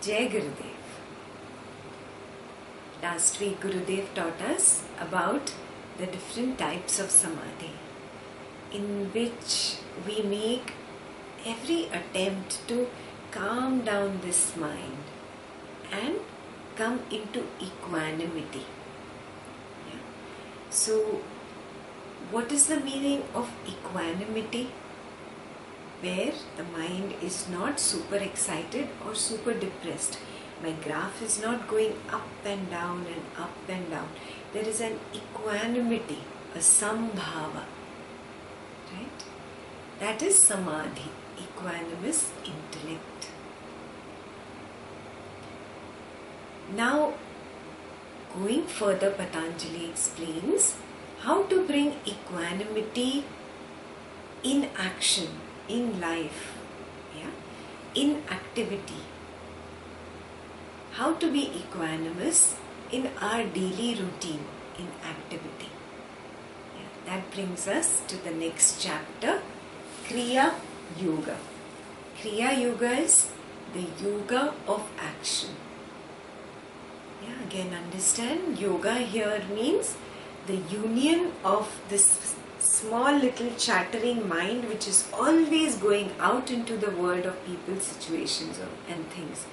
Jai Gurudev. Last week Gurudev taught us about the different types of samadhi, in which we make every attempt to calm down this mind and come into equanimity. Yeah. So, what is the meaning of equanimity? Where the mind is not super excited or super depressed. My graph is not going up and down and up and down. There is an equanimity, a sambhava. Right? That is samadhi, equanimous intellect. Now, going further, Patanjali explains how to bring equanimity in action, in life, in activity. How to be equanimous in our daily routine, in activity. That brings us to the next chapter, Kriya Yoga. Kriya Yoga is the yoga of action. Again understand, yoga here means the union of this small little chattering mind which is always going out into the world of people, situations and things.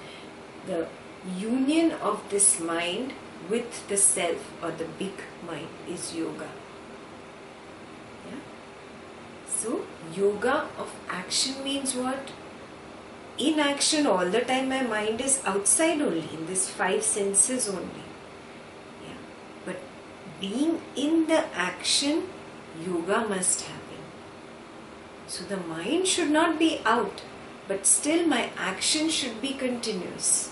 The union of this mind with the self or the big mind is yoga. So, yoga of action means what? In action all the time my mind is outside only, in these five senses only. But being in the action, yoga must happen. So the mind should not be out, but still my action should be continuous.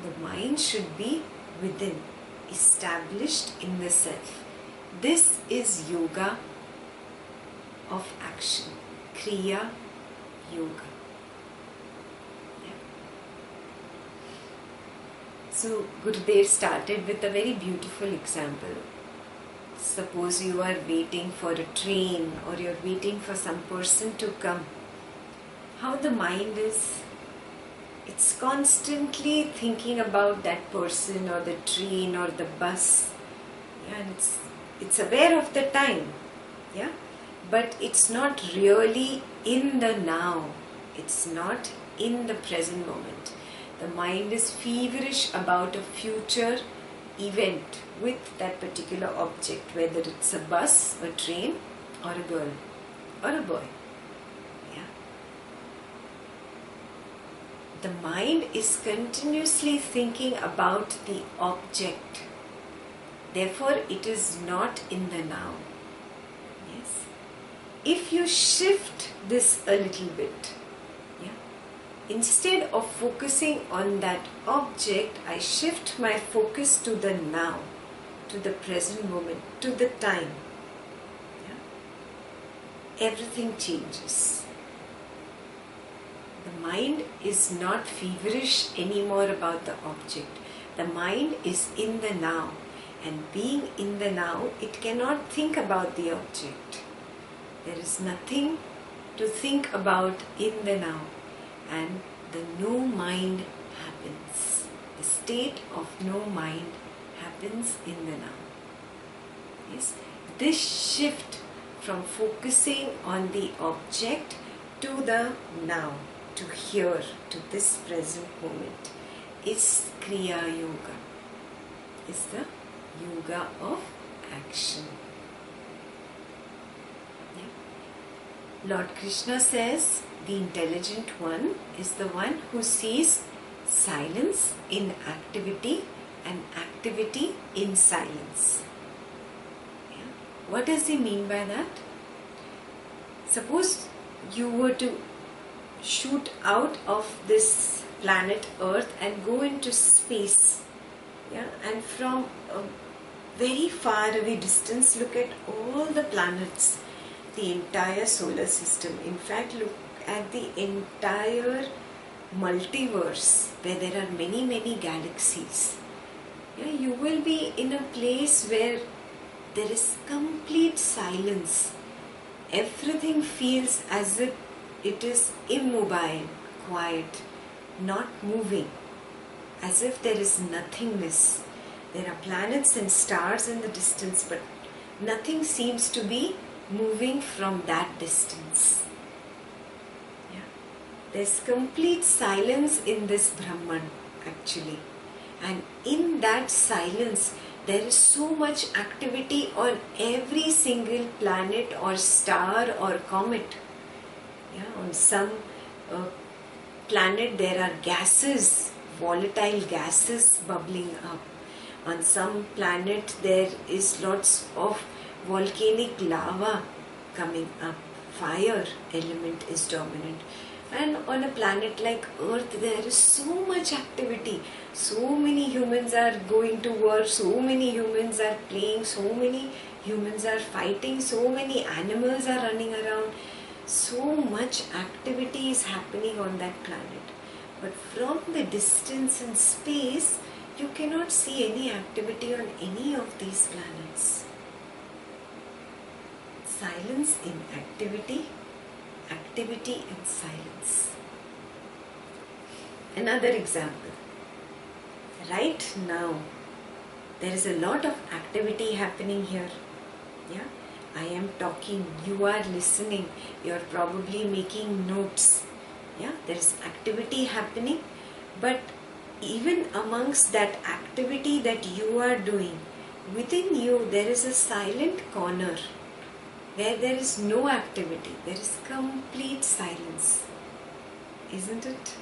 The mind should be within, established in the self. This is yoga of action, Kriya Yoga. So Gurudev started with a very beautiful example. Suppose you are waiting for a train or you are waiting for some person to come. How the mind is, it's constantly thinking about that person or the train or the bus. And it's aware of the time. But it's not really in the now. It's not in the present moment. The mind is feverish about a future event with that particular object, whether it's a bus, a train, or a girl, or a boy. The mind is continuously thinking about the object. Therefore, it is not in the now. If you shift this a little bit, instead of focusing on that object, I shift my focus to the now, to the present moment, to the time. Everything changes. The mind is not feverish anymore about the object. The mind is in the now, and being in the now, it cannot think about the object. There is nothing to think about in the now. And the no mind happens. The state of no mind happens in the now. This shift from focusing on the object to the now, to here, to this present moment, is Kriya Yoga. Is the yoga of action. Lord Krishna says, the intelligent one is the one who sees silence in activity and activity in silence. What does he mean by that? Suppose you were to shoot out of this planet Earth and go into space, and from a very far away distance look at all the planets, the entire solar system. In fact, look at the entire multiverse where there are many, many galaxies. You will be in a place where there is complete silence. Everything feels as if it is immobile, quiet. not moving, as if there is nothingness. There are planets and stars in the distance, but nothing seems to be moving from that distance. Yeah. There's complete silence in this Brahman actually. And in that silence, there is so much activity on every single planet or star or comet. Yeah, on some planet there are gases, volatile gases bubbling up. On some planet there is lots of volcanic lava coming up. Fire element is dominant. And on a planet like Earth, there is so much activity. So many humans are going to work, so many humans are playing, so many humans are fighting, so many animals are running around. So much activity is happening on that planet. But from the distance in space, you cannot see any activity on any of these planets. Silence in activity, activity in silence. Another example. Right now, there is a lot of activity happening here. Yeah, I am talking, you are listening, you are probably making notes. Yeah, there is activity happening, but even amongst that activity that you are doing, within you there is a silent corner where there is no activity, there is complete silence. Isn't it?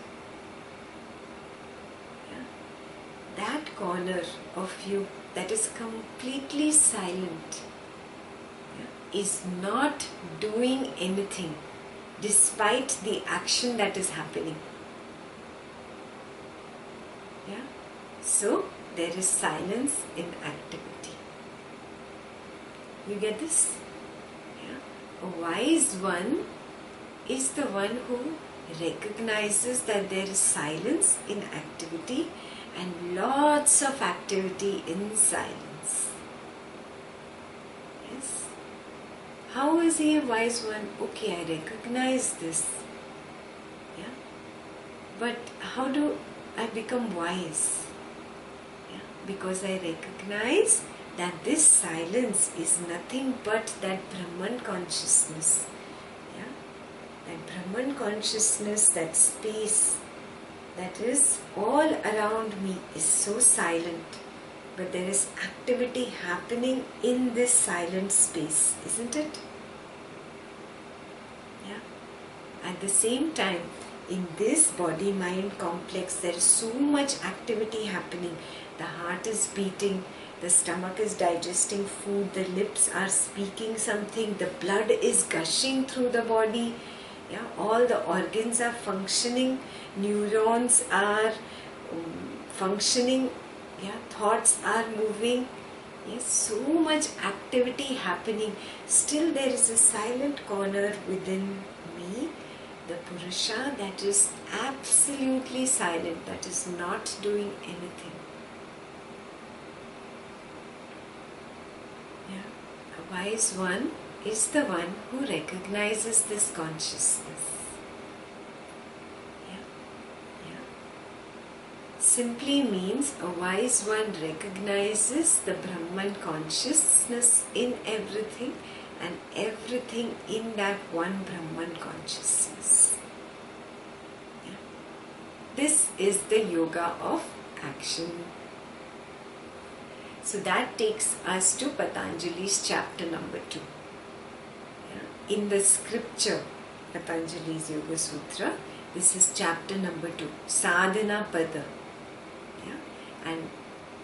Yeah. That corner of you that is completely silent, yeah, is not doing anything despite the action that is happening. Yeah. So there is silence in activity. You get this? Yeah. A wise one is the one who recognizes that there is silence in activity and lots of activity in silence. Yes. How is he a wise one? Okay, I recognize this. Yeah. But how do I become wise? Yeah. Because I recognize that this silence is nothing but that Brahman consciousness. Yeah. That Brahman consciousness, that space that is all around me is so silent. But there is activity happening in this silent space, isn't it? Yeah. At the same time, in this body-mind complex, there is so much activity happening. The heart is beating, the stomach is digesting food, the lips are speaking something, the blood is gushing through the body. Yeah, all the organs are functioning, neurons are functioning. Yeah, thoughts are moving. Yes, so much activity happening. Still there is a silent corner within me, the Purusha, that is absolutely silent, that is not doing anything. Yeah, a wise one is the one who recognizes this consciousness. Simply means a wise one recognizes the Brahman consciousness in everything and everything in that one Brahman consciousness. Yeah. This is the yoga of action. So that takes us to Patanjali's chapter number 2. Yeah. In the scripture, Patanjali's Yoga Sutra, this is chapter number 2, Sadhana Pada. And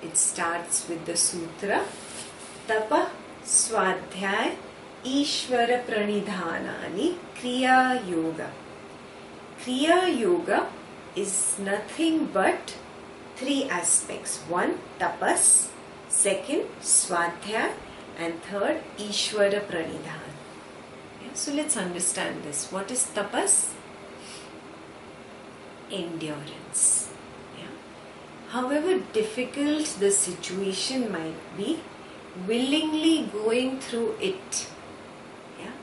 it starts with the sutra Tapa Swadhyay Ishvara Pranidhanani Kriya Yoga. Kriya Yoga is nothing but 3 aspects. 1, tapas, 2, swadhyay, and 3, Ishvara Pranidhan. Yeah, so let's understand this. What is tapas? Endurance. However difficult the situation might be, willingly going through it, yeah,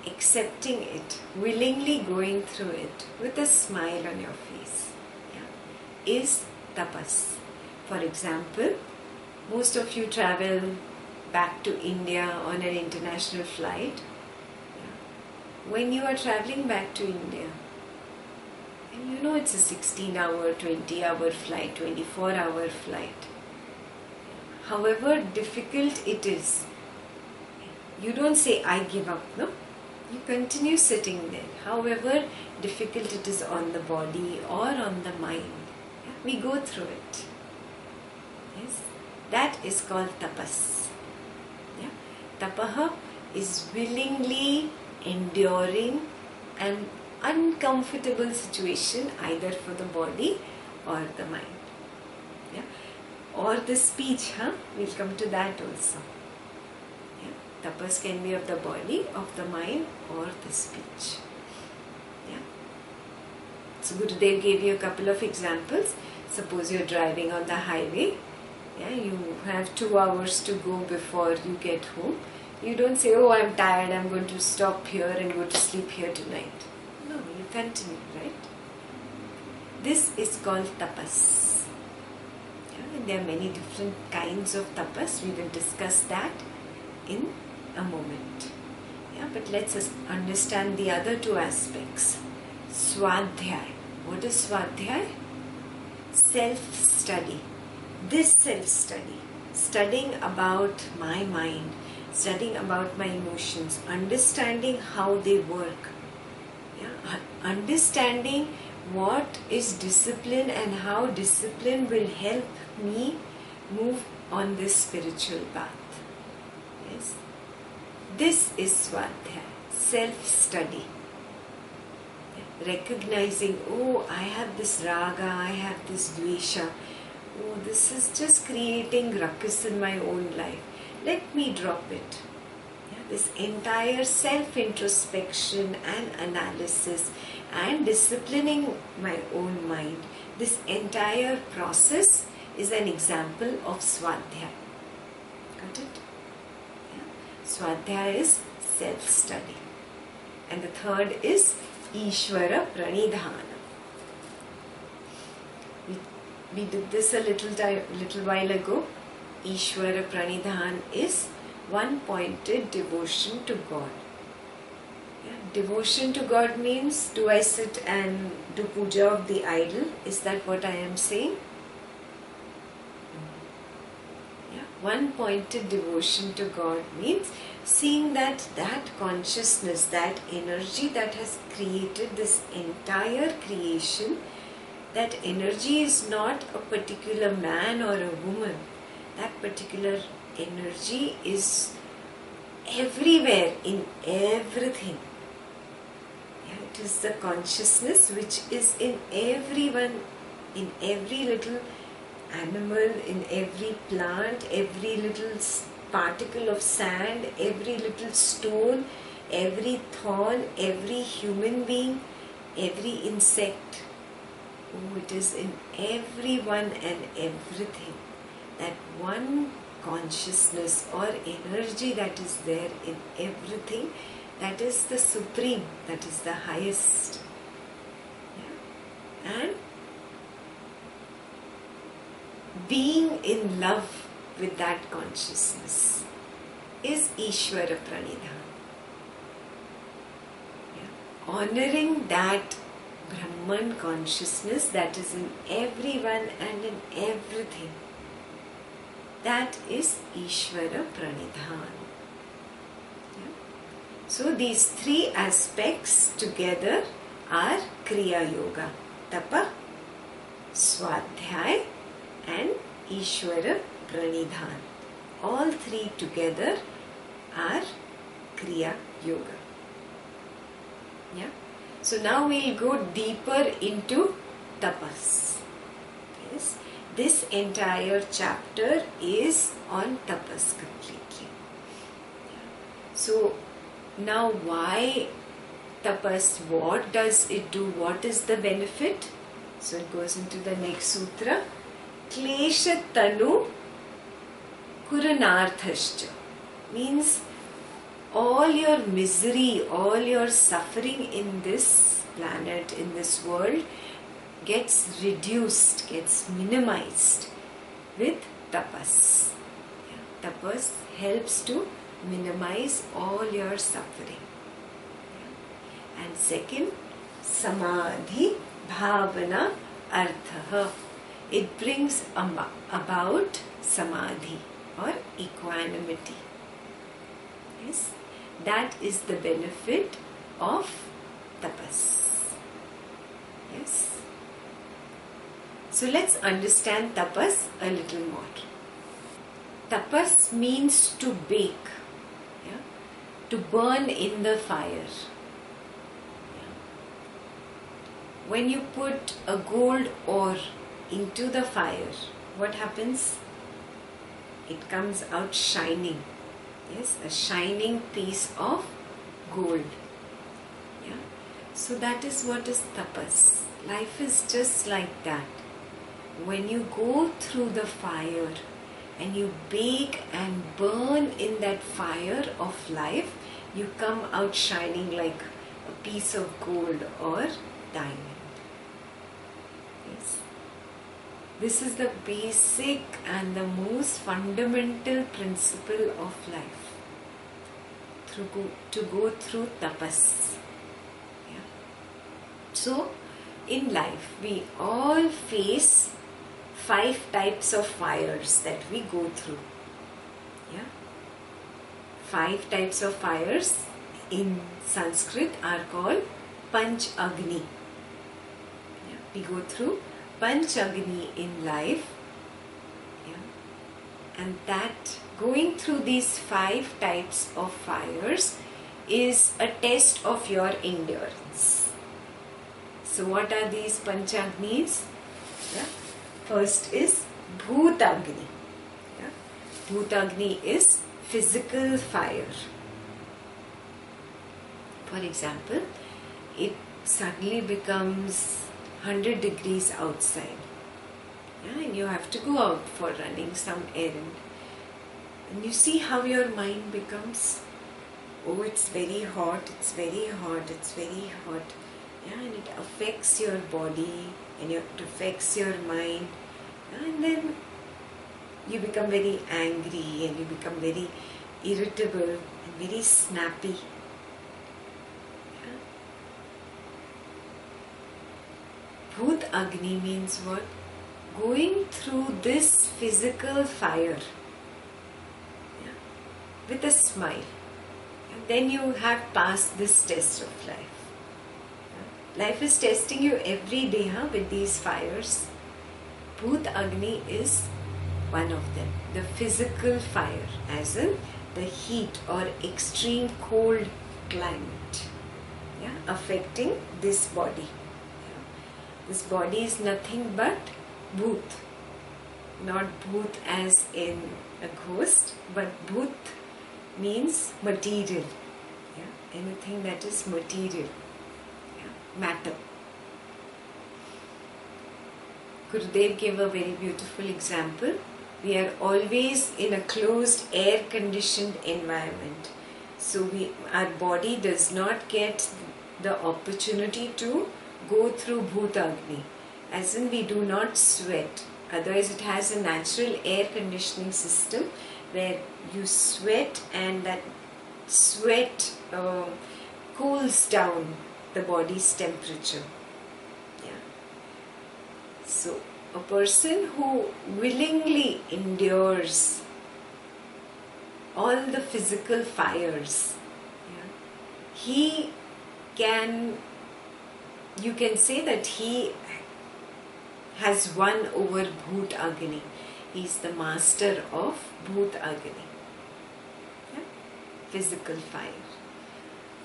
accepting it, willingly going through it with a smile on your face. is tapas. For example, most of you travel back to India on an international flight. When you are traveling back to India, and you know it's a 16-hour, 20-hour flight, 24-hour flight, however difficult it is, you don't say, I give up, no? You continue sitting there. However difficult it is on the body or on the mind, we go through it. Yes, that is called tapas. Yeah? Tapaha is willingly enduring an uncomfortable situation either for the body or the mind. Yeah? Or the speech, we'll come to that also. Yeah? Tapas can be of the body, of the mind, or the speech. Yeah? So Gurudev gave you a couple of examples. Suppose you're driving on the highway. Yeah, you have 2 hours to go before you get home. You don't say, oh, I'm tired, I'm going to stop here and go to sleep here tonight. No, you continue, right? This is called tapas. Yeah, and there are many different kinds of tapas. We will discuss that in a moment. Yeah, but let's understand the other two aspects. Swadhyay. What is Swadhyay? Self-study. This self-study, studying about my mind, studying about my emotions, understanding how they work, yeah? Understanding what is discipline and how discipline will help me move on this spiritual path. Yes, this is Swadhyay, self-study. Recognizing, oh, I have this raga, I have this dvesha. Oh, this is just creating ruckus in my own life. Let me drop it. Yeah, this entire self-introspection and analysis and disciplining my own mind, this entire process is an example of Swadhyay. Got it? Yeah. Swadhyay is self-study. And the third is Ishvara Pranidhana. We did this a little while ago. Ishvara Pranidhan is one-pointed devotion to God. Yeah. Devotion to God means, do I sit and do puja of the idol? Is that what I am saying? Yeah. One-pointed devotion to God means seeing that consciousness, that energy that has created this entire creation, that energy is not a particular man or a woman. That particular energy is everywhere, in everything. Yeah, it is the consciousness which is in everyone, in every little animal, in every plant, every little particle of sand, every little stone, every thorn, every human being, every insect. Oh, it is in everyone and everything. That one consciousness or energy that is there in everything, that is the supreme, that is the highest. Yeah. And being in love with that consciousness is Ishvara Pranidhan. Yeah. Honoring that Brahman consciousness that is in everyone and in everything. That is Ishvara Pranidhan. Yeah. So these three aspects together are Kriya Yoga. Tapa, Swadhyay and Ishvara Pranidhan. All three together are Kriya Yoga. Yeah. So now we'll go deeper into tapas. Yes. This entire chapter is on tapas completely. So now why tapas? What does it do? What is the benefit? So it goes into the next sutra. Klesha tanu kuranarthascha. Means all your misery, all your suffering in this planet, in this world, gets reduced, gets minimized with tapas. Yeah. Tapas helps to minimize all your suffering. Yeah. And second, samadhi bhavana artha. It brings about samadhi or equanimity. Yes, that is the benefit of tapas. Yes. So let's understand tapas a little more. Tapas means to bake, yeah? To burn in the fire. Yeah? When you put a gold ore into the fire, what happens? It comes out shining. Yes, a shining piece of gold. Yeah. So that is what is tapas. Life is just like that. When you go through the fire and you bake and burn in that fire of life, you come out shining like a piece of gold or diamond. Yes. This is the basic and the most fundamental principle of life. To go through tapas. Yeah. So, in life, we all face 5 types of fires that we go through. Yeah. 5 types of fires in Sanskrit are called Panch Agni. Yeah. We go through Panch Agni in life. Yeah. And that going through these 5 types of fires is a test of your endurance. So what are these Panchagnis? Yeah. First is Bhutagni. Yeah. Bhutagni is physical fire. For example, it suddenly becomes 100 degrees outside. Yeah, and you have to go out for running some errand. And you see how your mind becomes, oh, it's very hot, it's very hot, it's very hot. Yeah, and it affects your body and it affects your mind. Yeah, and then you become very angry and you become very irritable and very snappy. Yeah. Bhut Agni means what? Going through this physical fire. With a smile, and then you have passed this test of life. Life is testing you every day with these fires. Bhut Agni is one of them, the physical fire, as in the heat or extreme cold climate, yeah, affecting this body. Yeah. This body is nothing but bhut, not bhut as in a ghost, but bhut means material. Yeah? Anything that is material. Yeah? Matter. Gurudev gave a very beautiful example. We are always in a closed, air-conditioned environment. So our body does not get the opportunity to go through Bhutagni. As in, we do not sweat. Otherwise, it has a natural air conditioning system where you sweat and that sweat cools down the body's temperature. Yeah. So a person who willingly endures all the physical fires, yeah, you can say that he has won over Bhut Agni. He is the master of Bhut Agni. Yeah? Physical fire.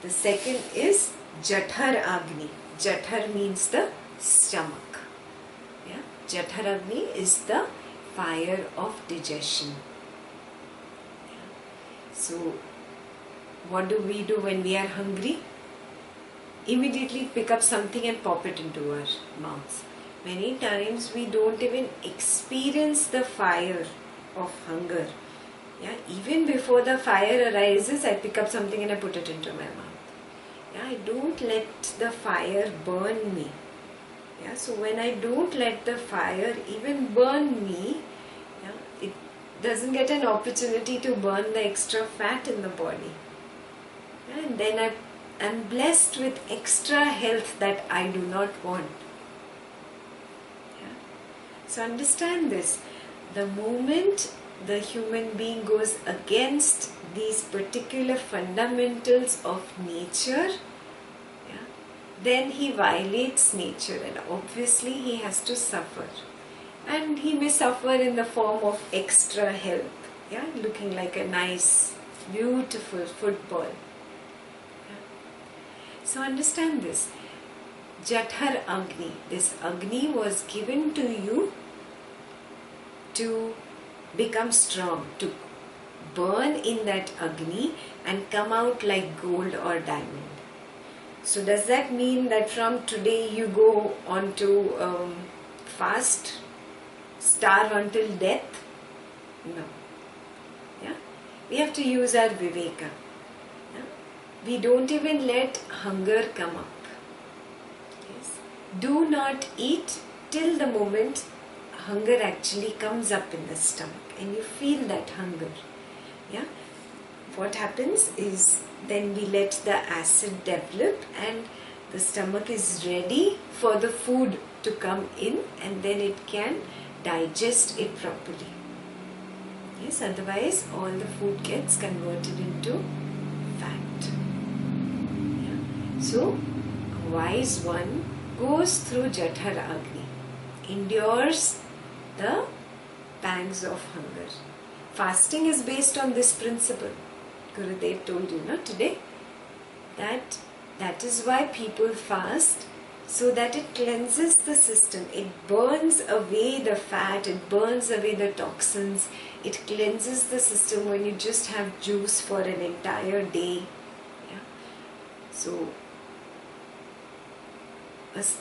The second is Jathar Agni. Jathar means the stomach. Yeah? Jathar Agni is the fire of digestion. Yeah? So, what do we do when we are hungry? Immediately pick up something and pop it into our mouths. Many times we don't even experience the fire of hunger. Yeah, even before the fire arises, I pick up something and I put it into my mouth. Yeah, I don't let the fire burn me. Yeah, so when I don't let the fire even burn me, yeah, it doesn't get an opportunity to burn the extra fat in the body. Yeah, and then I'm blessed with extra health that I do not want. Yeah. So understand this. The moment the human being goes against these particular fundamentals of nature, yeah, then he violates nature, and obviously he has to suffer. And he may suffer in the form of extra health, yeah, looking like a nice, beautiful football. Yeah. So understand this. Jathar Agni, this Agni was given to you to become strong, to burn in that Agni and come out like gold or diamond. So does that mean that from today you go on to fast, starve until death? No. Yeah? We have to use our viveka. Yeah? We don't even let hunger come up. Yes? Do not eat till the moment hunger actually comes up in the stomach and you feel that hunger. Yeah? What happens is then we let the acid develop and the stomach is ready for the food to come in, and then it can digest it properly. Yes, otherwise all the food gets converted into fat. Yeah? So a wise one goes through Jathar Agni, endures the pangs of hunger. Fasting is based on this principle. Gurudev told you today that is why people fast, so that it cleanses the system. It burns away the fat, it burns away the toxins, it cleanses the system when you just have juice for an entire day. Yeah? So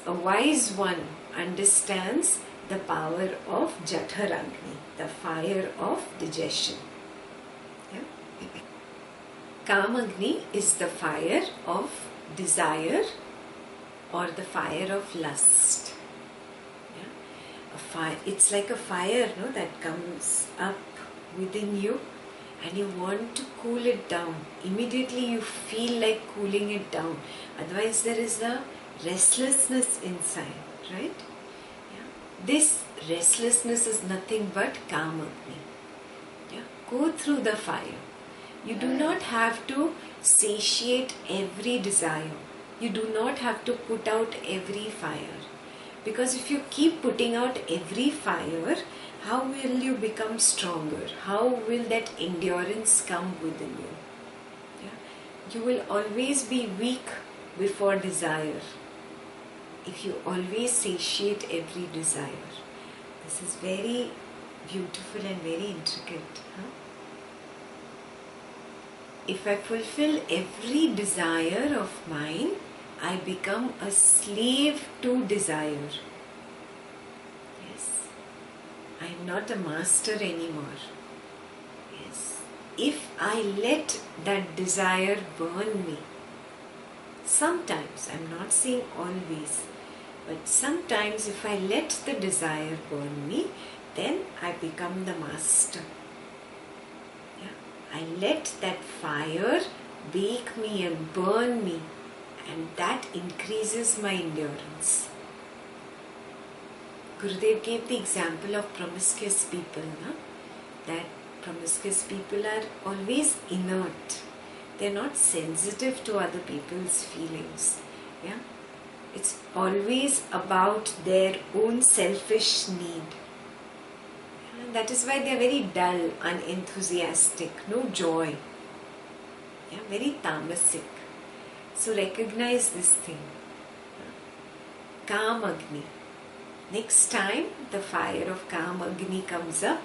a wise one understands the power of Jathar Agni, the fire of digestion. Yeah? Kamagni is the fire of desire or the fire of lust. Yeah? It's like a fire that comes up within you and you want to cool it down. Immediately you feel like cooling it down. Otherwise there is a restlessness inside, right? This restlessness is nothing but Kamagni. Yeah? Go through the fire. You do not have to satiate every desire. You do not have to put out every fire. Because if you keep putting out every fire, how will you become stronger? How will that endurance come within you? Yeah? You will always be weak before desire if you always satiate every desire. This is very beautiful and very intricate. If I fulfill every desire of mine, I become a slave to desire. Yes. I am not a master anymore. Yes. If I let that desire burn me, sometimes, I am not saying always, but sometimes if I let the desire burn me, then I become the master. I let that fire bake me and burn me, and that increases my endurance. Gurudev gave the example of promiscuous people, that promiscuous people are always inert. They are not sensitive to other people's feelings. Yeah? It's always about their own selfish need. That is why they are very dull, unenthusiastic, no joy. Yeah, very tamasic. So recognize this thing. Kamagni. Next time the fire of Kamagni comes up,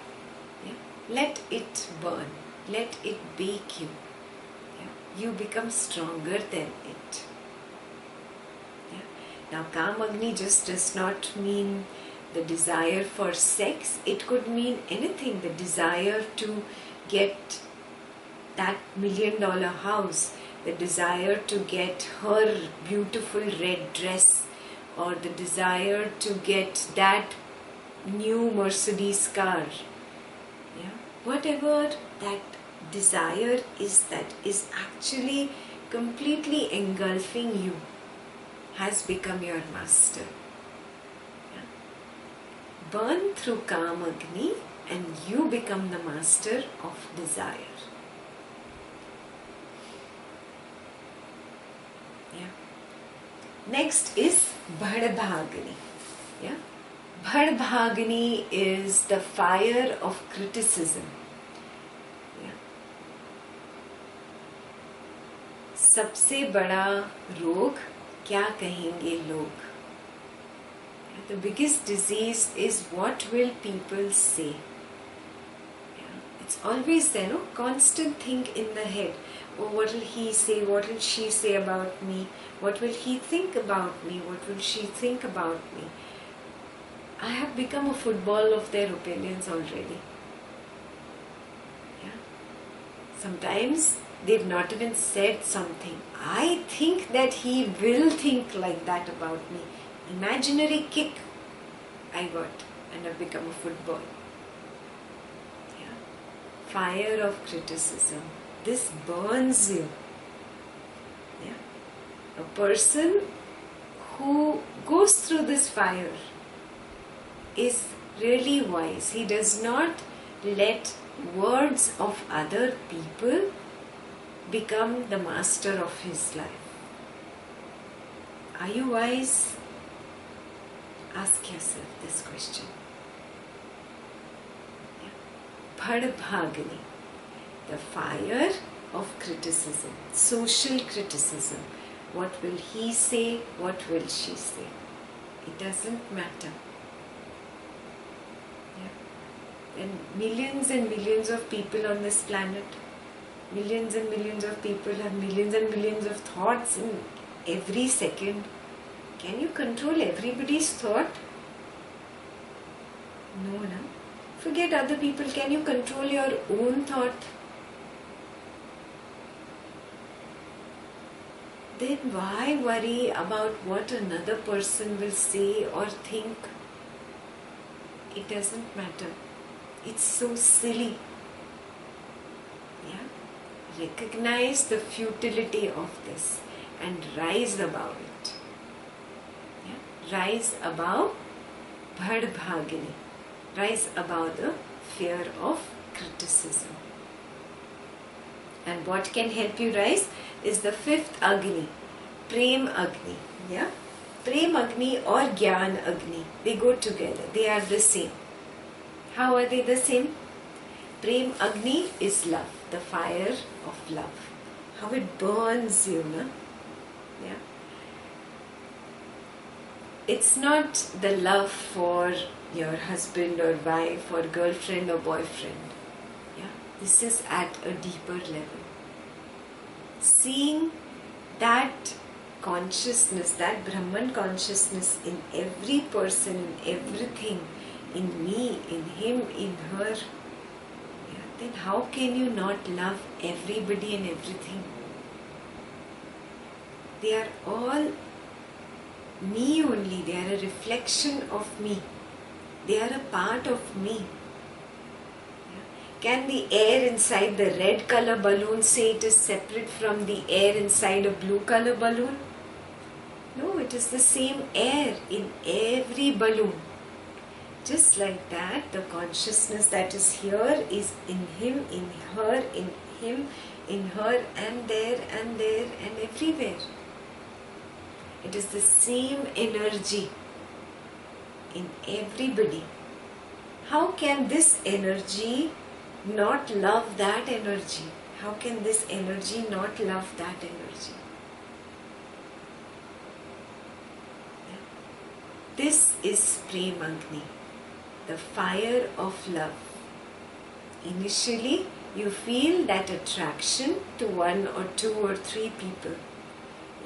let it burn. Let it bake you. You become stronger than it. Now Kamagni just does not mean the desire for sex. It could mean anything. The desire to get that $1 million house, the desire to get her beautiful red dress, or the desire to get that new Mercedes car. Yeah? Whatever that desire is that is actually completely engulfing you has become your master. Yeah? Burn through Kam Agni and you become the master of desire. Yeah. Next is Bhadbhagni. Yeah. Bhadbhagni is the fire of criticism. Yeah. सबसे बड़ा रोग क्या कहेंगे लोग? The biggest disease is what will people say. It's always there, no? Constant thing in the head. Oh, what will he say? What will she say about me? What will he think about me? What will she think about me? I have become a football of their opinions already. Yeah. Sometimes they've not even said something. I think that he will think like that about me. Imaginary kick I got and I've become a football. Fire of criticism. This burns you. Yeah. A person who goes through this fire is really wise. He does not let words of other people become the master of his life. Are you wise? Ask yourself this question. Bhadbhagni, the fire of criticism, social criticism. What will he say? What will she say? It doesn't matter. Yeah. And millions of people on this planet, millions and millions of people have millions and millions of thoughts in every second. Can you control everybody's thought? No, no. Forget other people. Can you control your own thought? Then why worry about what another person will say or think? It doesn't matter. It's so silly. Yeah? Recognize the futility of this and rise above it. Yeah? Rise above Bhadbhagini. Rise above the fear of criticism. And what can help you rise is the fifth Agni, Prem Agni. Yeah? Prem Agni or Gyan Agni. They go together. They are the same. How are they the same? Prem Agni is love, the fire of love. How it burns you, no? Yeah? It's not the love for your husband or wife or girlfriend or boyfriend. Yeah? This is at a deeper level. Seeing that consciousness, that Brahman consciousness in every person, in everything, in me, in him, in her, yeah, then how can you not love everybody and everything? They are all me only. They are a reflection of me. They are a part of me. Can the air inside the red color balloon say it is separate from the air inside a blue color balloon? No, it is the same air in every balloon. Just like that, the consciousness that is here is in him, in her, in him, in her, and there and everywhere. It is the same energy in everybody. How can this energy not love that energy? How can this energy not love that energy? This is Prem Agni, the fire of love. Initially, you feel that attraction to one or two or three people.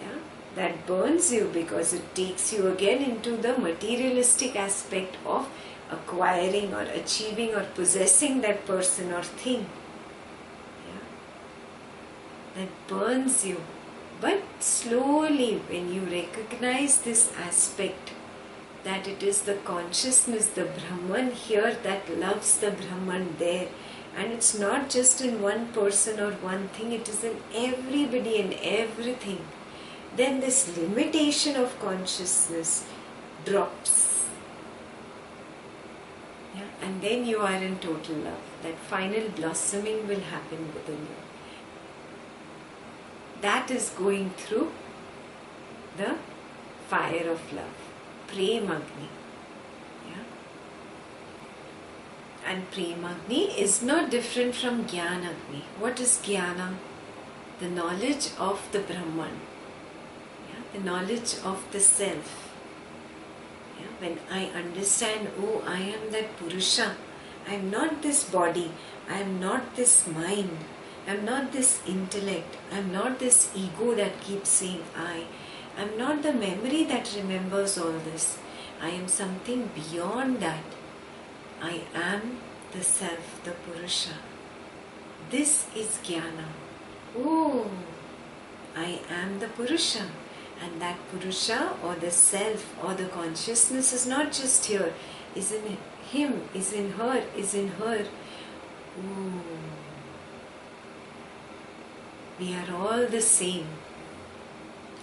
Yeah? That burns you because it takes you again into the materialistic aspect of acquiring or achieving or possessing that person or thing. Yeah? That burns you. But slowly, when you recognize this aspect, that it is the consciousness, the Brahman here that loves the Brahman there, and it's not just in one person or one thing, it is in everybody and everything, then this limitation of consciousness drops. Yeah? And then you are in total love. That final blossoming will happen within you. That is going through the fire of love, Prem Agni. Yeah? And Prem Agni is not different from Jnana Agni. What is Jnana? The knowledge of the Brahman, yeah? The knowledge of the self. Yeah? When I understand, oh, I am that Purusha, I am not this body, I am not this mind, I am not this intellect, I am not this ego that keeps saying I am not the memory that remembers all this. I am something beyond that. I am the self, the Purusha. This is Jnana. Oh, I am the Purusha. And that Purusha or the self or the consciousness is not just here, is in him, is in her, is in her. Oh, we are all the same.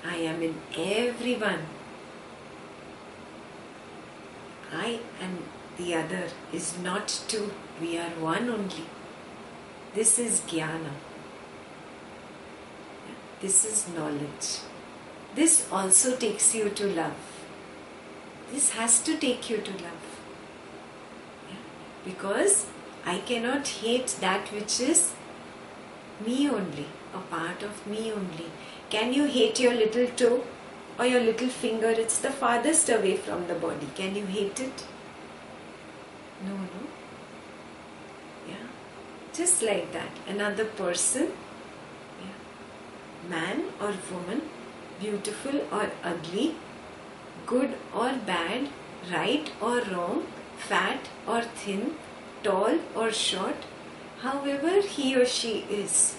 I am in everyone. I and the other is not two. We are one only. This is Jnana. This is knowledge. This also takes you to love. This has to take you to love. Because I cannot hate that which is me only, a part of me only. Can you hate your little toe or your little finger? It's the farthest away from the body. Can you hate it? No. Yeah. Just like that. Another person, yeah. Man or woman, beautiful or ugly, good or bad, right or wrong, fat or thin, tall or short, however he or she is,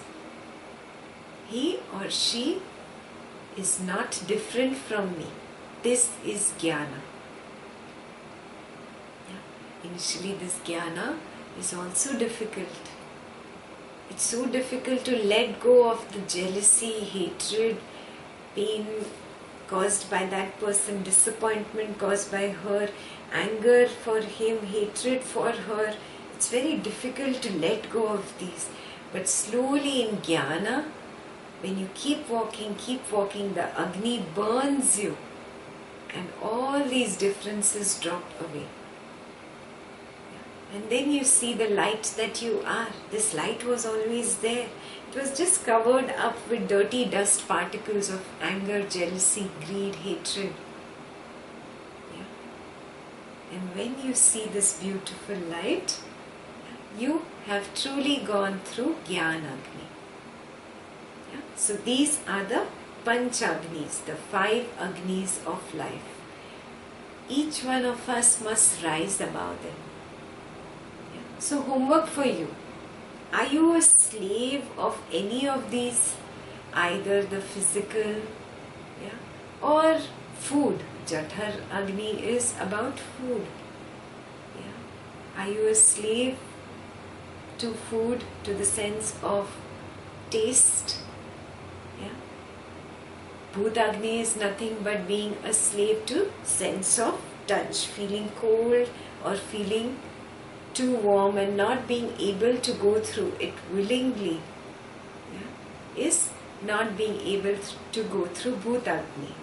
he or she is not different from me. This is Jnana. Yeah. Initially this Jnana is also difficult. It's so difficult to let go of the jealousy, hatred, pain caused by that person, disappointment caused by her, anger for him, hatred for her. It's very difficult to let go of these. But slowly in Jnana, when you keep walking, the Agni burns you and all these differences drop away. And then you see the light that you are. This light was always there. It was just covered up with dirty dust particles of anger, jealousy, greed, hatred. Yeah. And when you see this beautiful light, you have truly gone through Jnana Agni. Yeah. So these are the Panch Agnis, the 5 Agnis of life. Each one of us must rise above them. Yeah. So homework for you. Are you a slave of any of these? Either the physical, yeah, or food. Jathar Agni is about food. Yeah. Are you a slave to food, to the sense of taste? Yeah. Bhut Agni is nothing but being a slave to sense of touch, feeling cold or feeling too warm and not being able to go through it willingly, yeah, is not being able to go through Bhut Agni.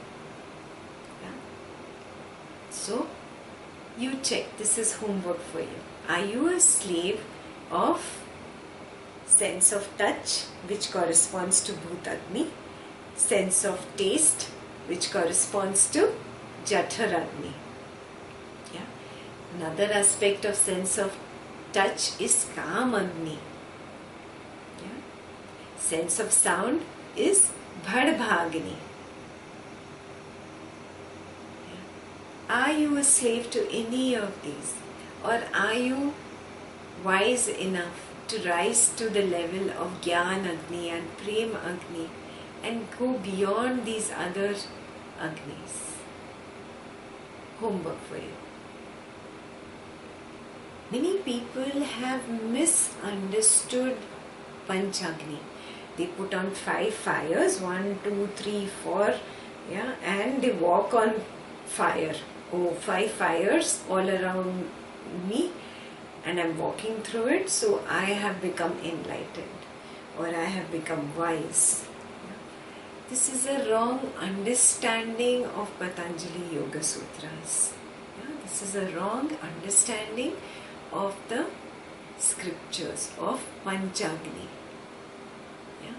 Yeah. So you check, this is homework for you. Are you a slave of sense of touch, which corresponds to Bhut Agni, sense of taste, which corresponds to Jathar Agni? Yeah. Another aspect of sense of touch is Kam Agni. Yeah. Sense of sound is Bhadbhagni. Yeah. Are you a slave to any of these? Or are you wise enough to rise to the level of Jnana Agni and Prem Agni and go beyond these other Agnis. Homework for you. Many people have misunderstood Panchagni. They put on 5 fires, 1, 2, 3, 4, yeah, and they walk on fire. Oh, 5 fires all around me, and I'm walking through it, so I have become enlightened, or I have become wise. This is a wrong understanding of Patanjali Yoga Sutras. Yeah, this is a wrong understanding of the scriptures of Panchagni. Yeah?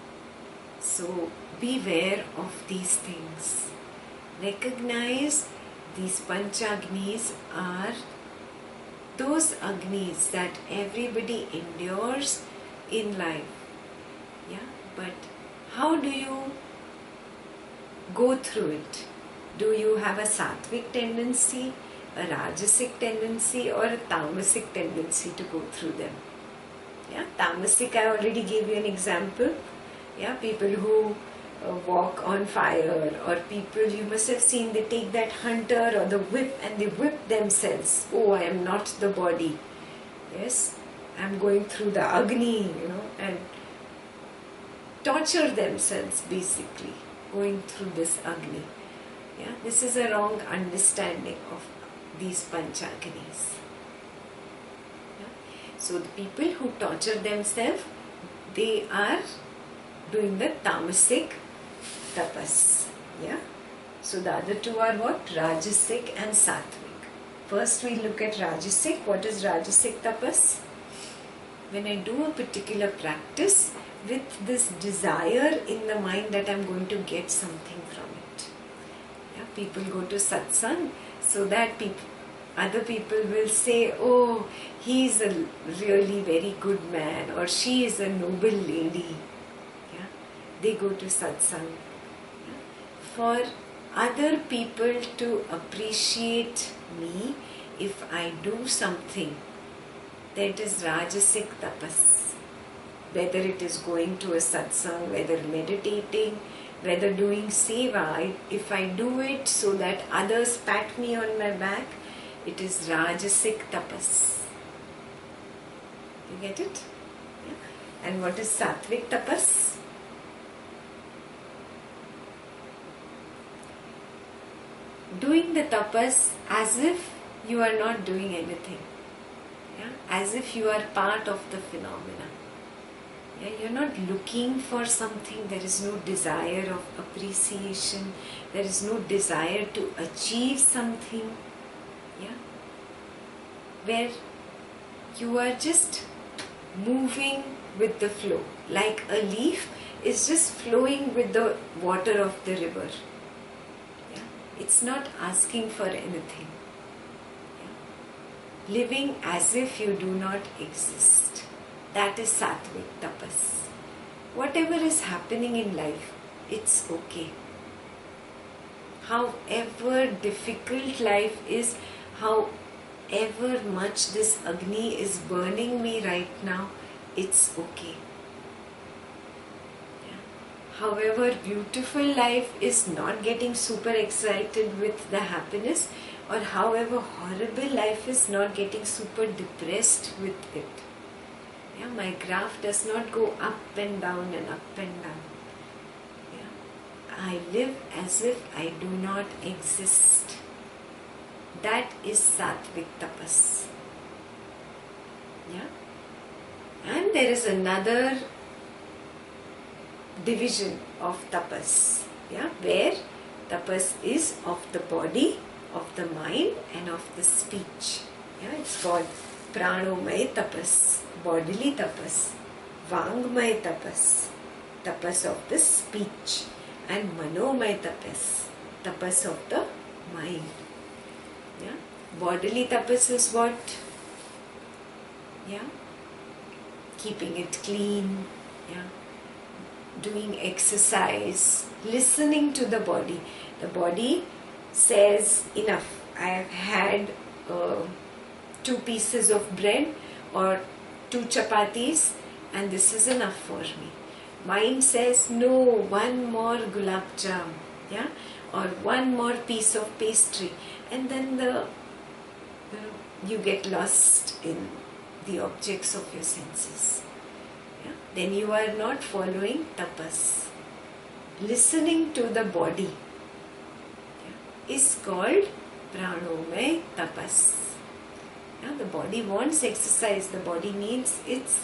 So beware of these things. Recognize these Panchagnis are those Agnis that everybody endures in life. Yeah? But how do you go through it? Do you have a sattvic tendency, a rajasic tendency, or a tamasic tendency to go through them? Yeah, tamasic, I already gave you an example. Yeah, people who walk on fire, or people you must have seen, they take that hunter or the whip and they whip themselves. Oh, I am not the body. Yes, I am going through the Agni, and torture themselves basically, going through this Agni. Yeah, this is a wrong understanding of these Panchagnis. Yeah? So the people who torture themselves, they are doing the tamasic tapas. Yeah. So the other two are what? Rajasic and sattvic. First we look at Rajasic. What is Rajasic tapas? When I do a particular practice with this desire in the mind that I'm going to get something from it. Yeah, people go to satsang so that other people will say, oh, he is a really very good man, or she is a noble lady. Yeah, they go to satsang. Yeah. For other people to appreciate me if I do something, that is Rajasic tapas. Whether it is going to a satsang, whether meditating, whether doing seva, if I do it so that others pat me on my back, it is Rajasic tapas. You get it? Yeah. And what is Sattvic tapas? Doing the tapas as if you are not doing anything. Yeah? As if you are part of the phenomena. Yeah? You're not looking for something, there is no desire of appreciation, there is no desire to achieve something. Yeah? Where you are just moving with the flow, like a leaf is just flowing with the water of the river. Yeah? It's not asking for anything. Yeah? Living as if you do not exist. That is sattvic tapas. Whatever is happening in life, it's okay. However difficult life is, however much this Agni is burning me right now, it's okay. Yeah. However beautiful life is, not getting super excited with the happiness, or however horrible life is, not getting super depressed with it. Yeah, my graph does not go up and down and up and down. Yeah. I live as if I do not exist. That is sattvic tapas. Yeah. And there is another division of tapas. Yeah, where tapas is of the body, of the mind, and of the speech. Yeah, it's called pranomay tapas, bodily tapas, vangmay tapas, tapas of the speech, and manomay tapas, tapas of the mind. Yeah, bodily tapas is what? Yeah, keeping it clean. Yeah, doing exercise, listening to the body. The body says, enough. I have had 2 pieces of bread or 2 chapatis, and this is enough for me. Mind says, no, one more gulab jam, yeah, or one more piece of pastry, and then you get lost in the objects of your senses. Yeah? Then you are not following tapas. Listening to the body, yeah, is called pranomay tapas. Yeah, the body wants exercise. The body needs its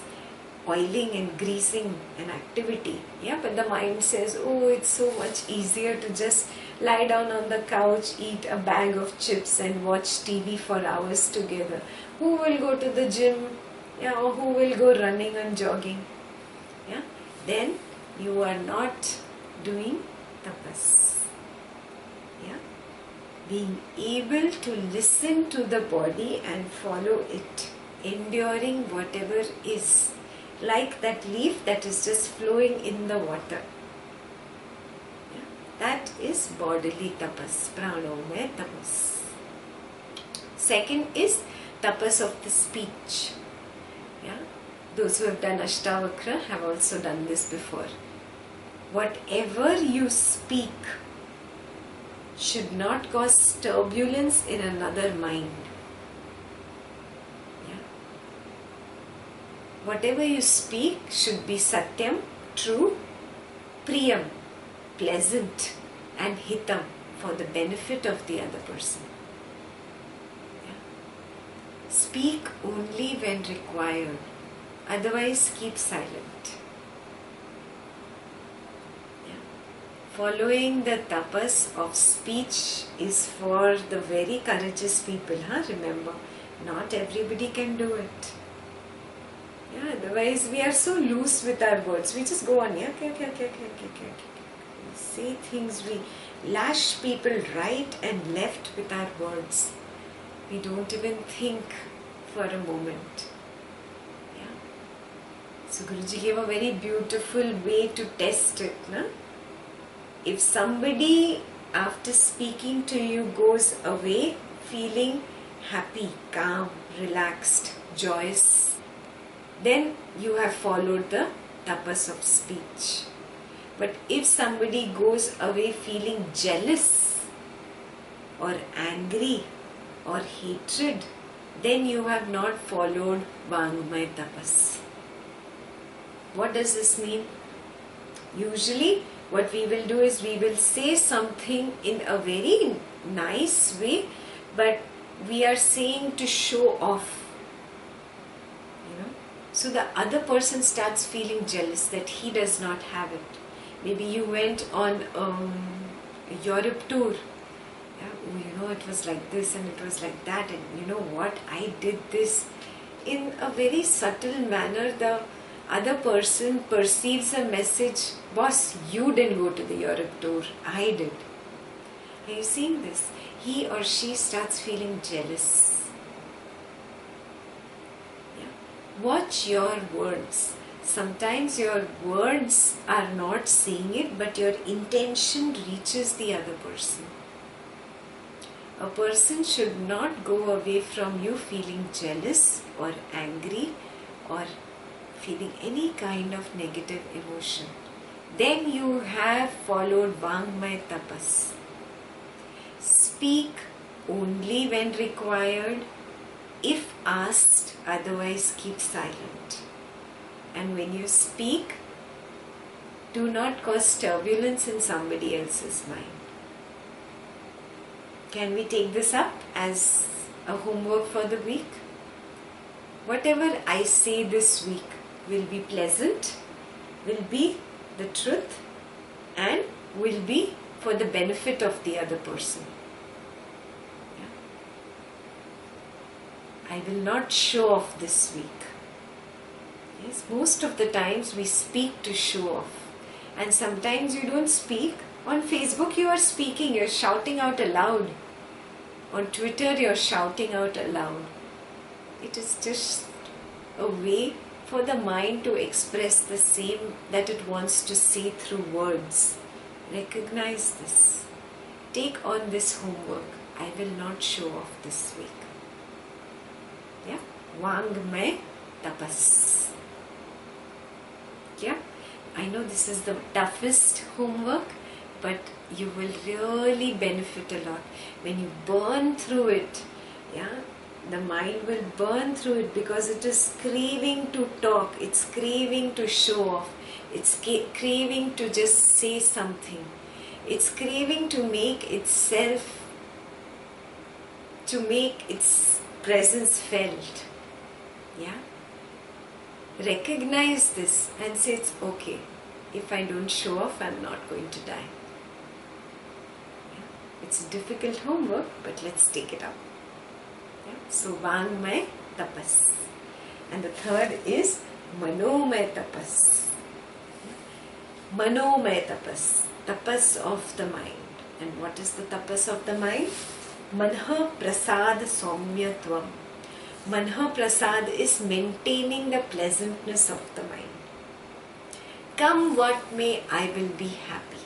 oiling and greasing and activity. Yeah, but the mind says, oh, it's so much easier to just lie down on the couch, eat a bag of chips and watch TV for hours together. Who will go to the gym? Yeah, or who will go running and jogging? Yeah, then you are not doing tapas. Yeah, being able to listen to the body and follow it, enduring whatever is, like that leaf that is just flowing in the water. Yeah? That is bodily tapas, pranomay tapas. Second is tapas of the speech. Yeah? Those who have done Ashtavakra have also done this before. Whatever you speak should not cause turbulence in another mind. Whatever you speak should be satyam, true, priyam, pleasant, and hitam, for the benefit of the other person. Yeah. Speak only when required, otherwise keep silent. Yeah. Following the tapas of speech is for the very courageous people. Remember, not everybody can do it. Yeah, otherwise we are so loose with our words. We just go on, yeah, okay. We say things, we lash people right and left with our words. We don't even think for a moment. Yeah. So Guruji gave a very beautiful way to test it. If somebody after speaking to you goes away feeling happy, calm, relaxed, joyous, then you have followed the tapas of speech. But if somebody goes away feeling jealous or angry or hatred, then you have not followed Vangmay tapas. What does this mean? Usually what we will do is we will say something in a very nice way, but we are saying to show off. So the other person starts feeling jealous that he does not have it. Maybe you went on a Europe tour. Yeah, it was like this and it was like that, and you know what, I did this. In a very subtle manner, the other person perceives a message, boss, you didn't go to the Europe tour, I did. Are you seeing this? He or she starts feeling jealous. Watch your words. Sometimes your words are not saying it, but your intention reaches the other person. A person should not go away from you feeling jealous or angry or feeling any kind of negative emotion. Then you have followed Vangmay tapas. Speak only when required. If asked, otherwise keep silent. And when you speak, do not cause turbulence in somebody else's mind. Can we take this up as a homework for the week? Whatever I say this week will be pleasant, will be the truth, and will be for the benefit of the other person. I will not show off this week. Yes, most of the times we speak to show off. And sometimes you don't speak. On Facebook you are speaking, you are shouting out aloud. On Twitter you are shouting out aloud. It is just a way for the mind to express the same that it wants to say through words. Recognize this. Take on this homework. I will not show off this week. Vangmay tapas. Yeah? I know this is the toughest homework, but you will really benefit a lot when you burn through it. Yeah, the mind will burn through it because it is craving to talk, it's craving to show off, it's craving to just say something, it's craving to make itself, to make its presence felt. Yeah, recognize this and say it's okay. If I don't show off, I'm not going to die. Yeah. It's a difficult homework, but let's take it up. Yeah. So Vangmay Tapas. And the third is Manomay Tapas. Manomay Tapas. Tapas of the mind. And what is the tapas of the mind? Manha Prasad Saumyatvam. Manha Prasad is maintaining the pleasantness of the mind. Come what may, I will be happy.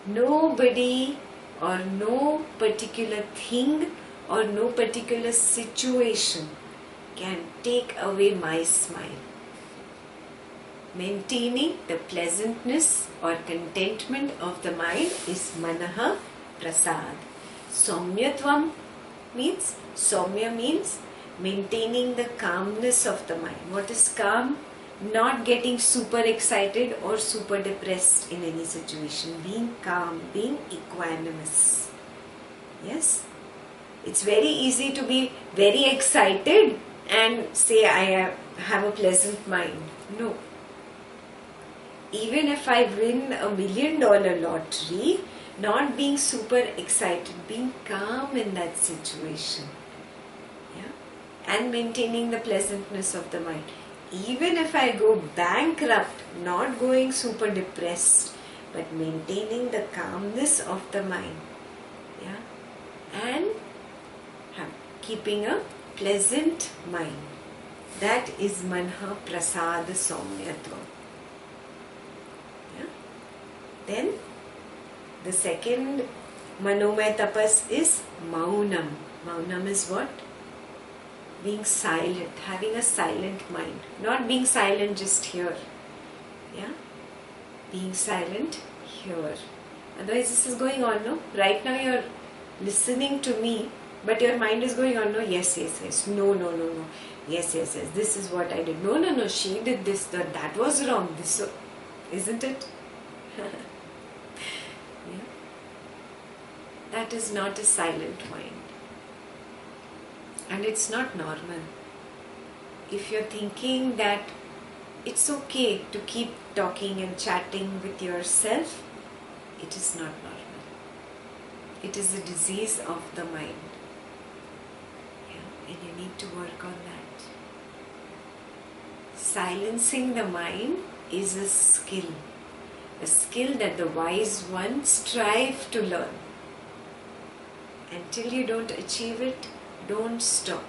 Nobody or no particular thing or no particular situation can take away my smile. Maintaining the pleasantness or contentment of the mind is Manaha Prasad. Saumyatvam means, Saumya means maintaining the calmness of the mind. What is calm? Not getting super excited or super depressed in any situation. Being calm, being equanimous. Yes? It's very easy to be very excited and say I have a pleasant mind. No. Even if I win $1 million lottery, not being super excited, being calm in that situation. Yeah? And maintaining the pleasantness of the mind. Even if I go bankrupt, not going super depressed, but maintaining the calmness of the mind. Yeah? And keeping a pleasant mind. That is Manha Prasad Saumyatvam. Yeah? Then the second Manomay Tapas is Maunam. Maunam is what? Being silent, having a silent mind. Not being silent just here. Yeah? Being silent here. Otherwise this is going on, no? Right now you're listening to me, but your mind is going on, no? Yes, yes, yes. No, no, no, no. Yes, yes, yes. This is what I did. No, no, no. She did this. That was wrong. This, isn't it? Yeah? That is not a silent mind. And it's not normal. If you're thinking that it's okay to keep talking and chatting with yourself, it is not normal. It is a disease of the mind. Yeah? And you need to work on that. Silencing the mind is a skill that the wise ones strive to learn. Until you don't achieve it, don't stop.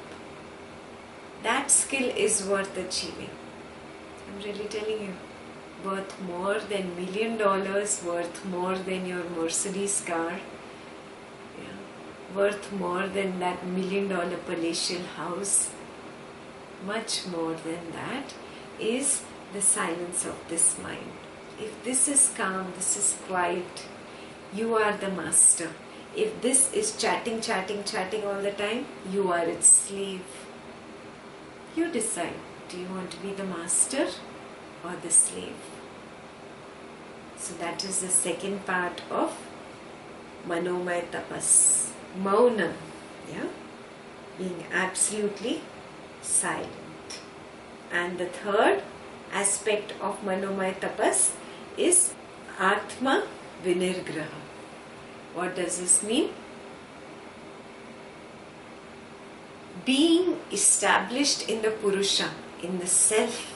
That skill is worth achieving. I'm really telling you, worth more than $1 million, worth more than your Mercedes car, yeah, worth more than that $1 million palatial house. Much more than that is the silence of this mind. If this is calm, this is quiet, you are the master. If this is chatting all the time, you are its slave. You decide, do you want to be the master or the slave? So that is the second part of Manomay Tapas. Maunam, yeah? Being absolutely silent. And the third aspect of Manomay Tapas is Atma Vinirgraha. What does this mean? Being established in the Purusha, in the self.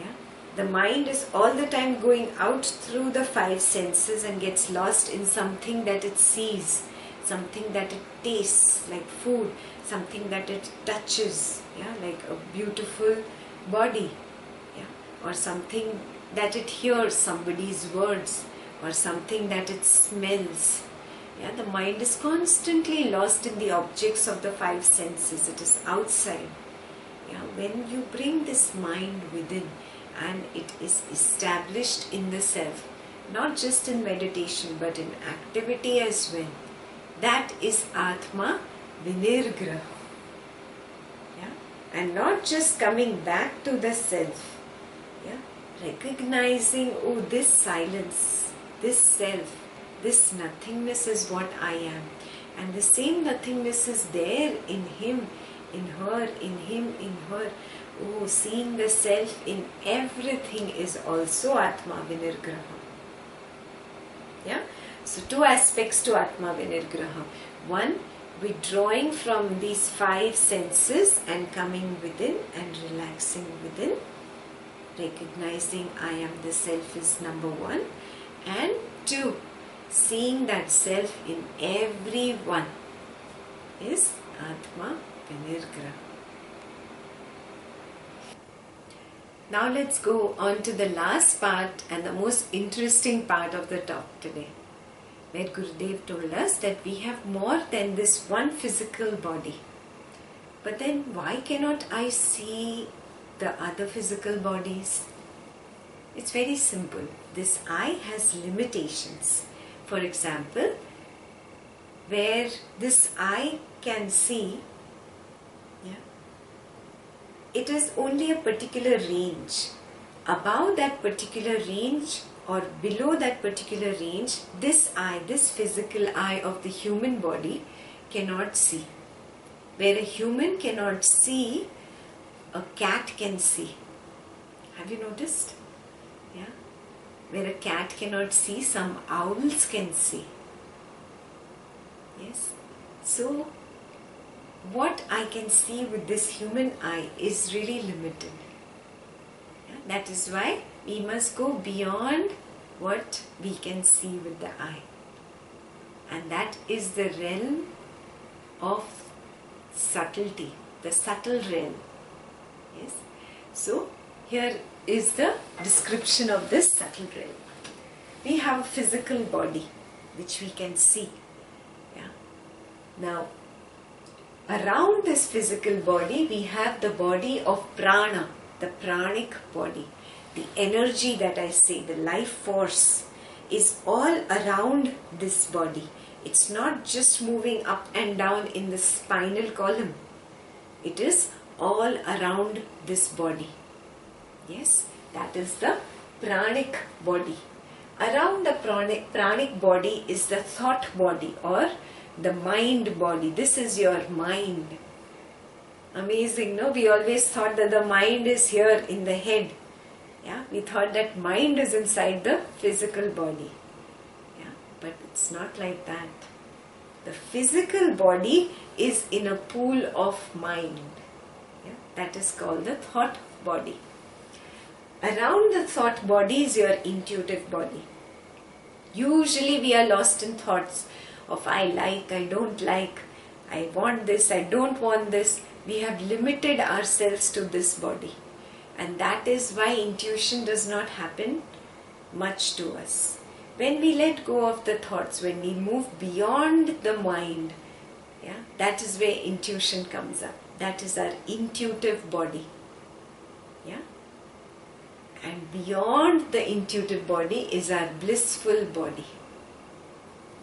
Yeah? The mind is all the time going out through the 5 senses and gets lost in something that it sees, something that it tastes, like food, something that it touches, yeah, like a beautiful body, yeah, or something that it hears, somebody's words, or something that it smells. Yeah, the mind is constantly lost in the objects of the 5 senses. It is outside. Yeah, when you bring this mind within, and it is established in the self, not just in meditation but in activity as well. That is Atma Vinirgraha. Yeah? And not just coming back to the self. Yeah? Recognizing, oh, this silence, this self, this nothingness is what I am. And the same nothingness is there in him, in her, in him, in her. Oh, seeing the self in everything is also Atma Vinirgraha. Yeah? So two aspects to Atma Vinirgraha. One, withdrawing from these five senses and coming within and relaxing within. Recognizing I am the self is number one. And two, seeing that self in everyone is Atma Vinirgraha. Now let's go on to the last part and the most interesting part of the talk today, where Gurudev told us that we have more than this one physical body. But then why cannot I see the other physical bodies? It's very simple. This eye has limitations. For example, where this eye can see, it is only a particular range. Above that particular range or below that particular range, this eye, this physical eye of the human body cannot see. Where a human cannot see, a cat can see. Have you noticed? Yeah. Where a cat cannot see, some owls can see. Yes. So, what I can see with this human eye is really limited. Yeah? That is why we must go beyond what we can see with the eye. And that is the realm of subtlety, the subtle realm. Yes. So, here is the description of this subtle realm. We have a physical body which we can see. Yeah. Now, around this physical body, we have the body of prana, the pranic body. The energy that I say, the life force, is all around this body. It's not just moving up and down in the spinal column. It is all around this body. Yes, that is the pranic body. Around the pranic body is the thought body or the mind body. This is your mind. Amazing, no? We always thought that the mind is here in the head. Yeah, we thought that mind is inside the physical body. Yeah, but it's not like that. The physical body is in a pool of mind. Yeah, that is called the thought body. Around the thought body is your intuitive body. Usually we are lost in thoughts of I like, I don't like, I want this, I don't want this. We have limited ourselves to this body. And that is why intuition does not happen much to us. When we let go of the thoughts, when we move beyond the mind, yeah, that is where intuition comes up. That is our intuitive body. Yeah? And beyond the intuitive body is our blissful body.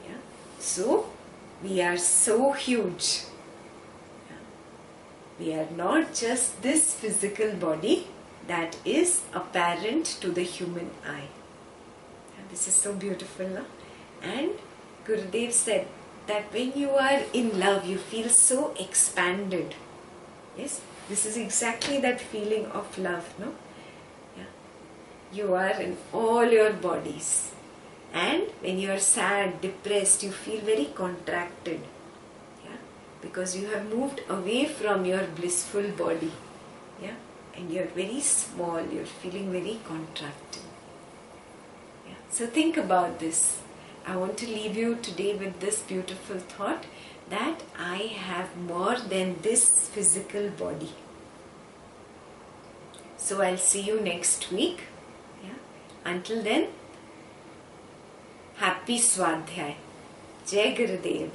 Yeah? So, we are so huge. Yeah? We are not just this physical body that is apparent to the human eye. Yeah, this is so beautiful, no? And Gurudev said that when you are in love, you feel so expanded. Yes, this is exactly that feeling of love, no? You are in all your bodies. And when you are sad, depressed, you feel very contracted. Yeah? Because you have moved away from your blissful body. Yeah? And you are very small, you are feeling very contracted. Yeah? So think about this. I want to leave you today with this beautiful thought that I have more than this physical body. So I'll see you next week. Until then, happy Swadhyay. Jai Gurudev.